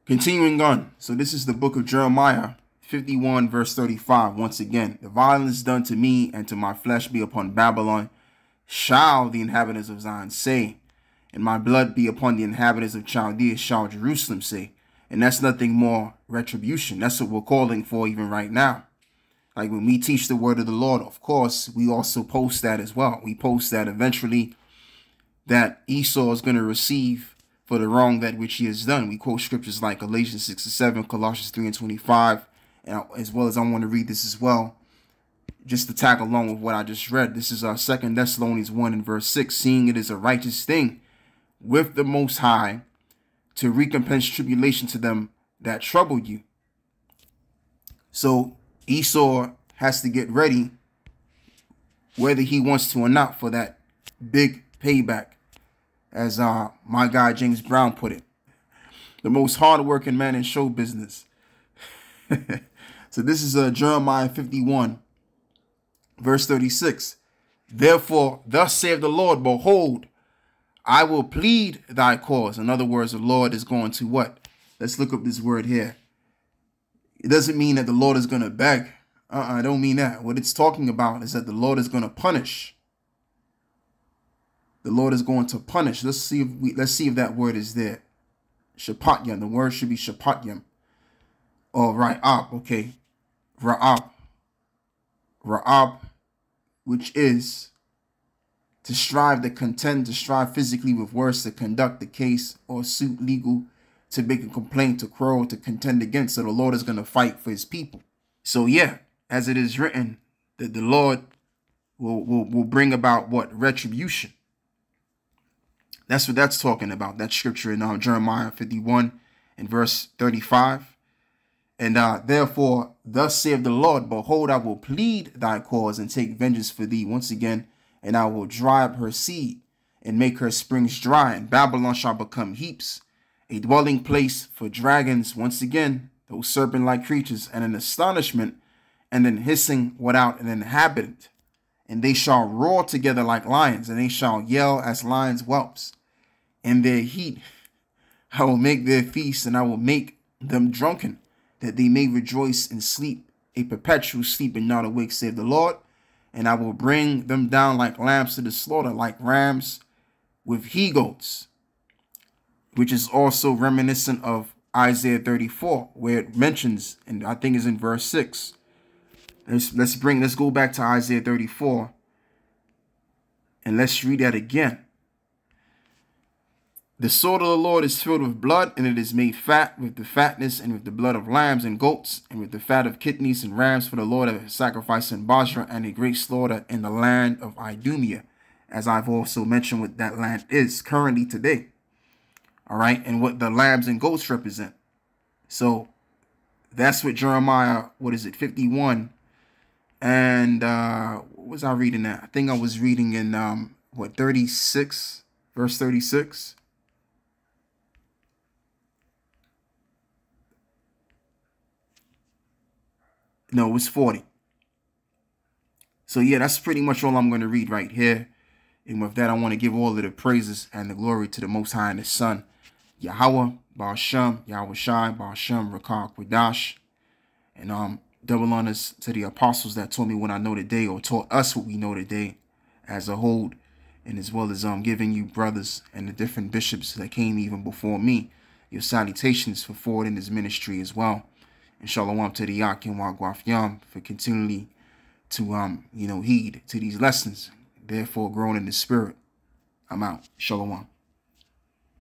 Continuing on. So this is the book of Jeremiah 51 verse 35. Once again, the violence done to me and to my flesh be upon Babylon, shall the inhabitants of Zion say, and my blood be upon the inhabitants of Chaldea, shall Jerusalem say. And that's nothing more retribution. That's what we're calling for even right now. Like when we teach the word of the Lord, of course, we also post that as well. We post that eventually that Esau is going to receive for the wrong that which he has done. We quote scriptures like Galatians 6:7, Colossians 3:25, and as well as I want to read this as well, just to tag along with what I just read. This is 2 Thessalonians 1 and verse 6, seeing it is a righteous thing with the Most High to recompense tribulation to them that trouble you. So Esau has to get ready, whether he wants to or not, for that big payback, as my guy James Brown put it, the most hardworking man in show business. So this is Jeremiah 51, verse 36. Therefore, thus saith the Lord, behold, I will plead thy cause. In other words, the Lord is going to what? Let's look up this word here. It doesn't mean that the Lord is going to beg. I don't mean that. What it's talking about is that the Lord is going to punish. The Lord is going to punish. Let's see if that word is there. Shapatyam. The word should be shapatyam. Oh, Ra'ab. Okay. Ra'ab. Ra'ab, which is to strive, to contend, to strive physically with words, to conduct the case or suit legal, to make a complaint, to quarrel, to contend against. So the Lord is going to fight for his people. So yeah, as it is written, that the Lord will bring about what? Retribution. That's what that's talking about. That scripture in Jeremiah 51 and verse 35. And therefore, thus saith the Lord, behold, I will plead thy cause and take vengeance for thee once again, and I will dry up her seed and make her springs dry, and Babylon shall become heaps, a dwelling place for dragons once again, those serpent-like creatures, and an astonishment, and an hissing without an inhabitant. And they shall roar together like lions, and they shall yell as lions' whelps. In their heat I will make their feast, and I will make them drunken, that they may rejoice and sleep, a perpetual sleep and not awake, save the Lord. And I will bring them down like lambs to the slaughter, like rams with he-goats, which is also reminiscent of Isaiah 34, where it mentions, and I think is in verse 6. Let's go back to Isaiah 34, and let's read that again. The sword of the Lord is filled with blood, and it is made fat with the fatness and with the blood of lambs and goats, and with the fat of kidneys and rams, for the Lord of sacrifice in Basra, and a great slaughter in the land of Idumea, as I've also mentioned what that land is currently today. All right, and what the lambs and goats represent. So that's what Jeremiah, 51, and what was I reading at? I think I was reading in 36, verse 36. No, it was 40. So yeah, that's pretty much all I'm going to read right here. And with that, I want to give all of the praises and the glory to the Most High and His Son, Yahweh, Ba'ashem, Yahweh Shai, Ba'ashem, Rakah, Quadash. And double honors to the apostles that told me what I know today, or taught us what we know today as a whole. And as well as giving you brothers and the different bishops that came even before me your salutations for forwarding this ministry as well. And shalom to the Yakin Wagwaf Yam for continually to heed to these lessons, therefore growing in the spirit. I'm out. Shalom.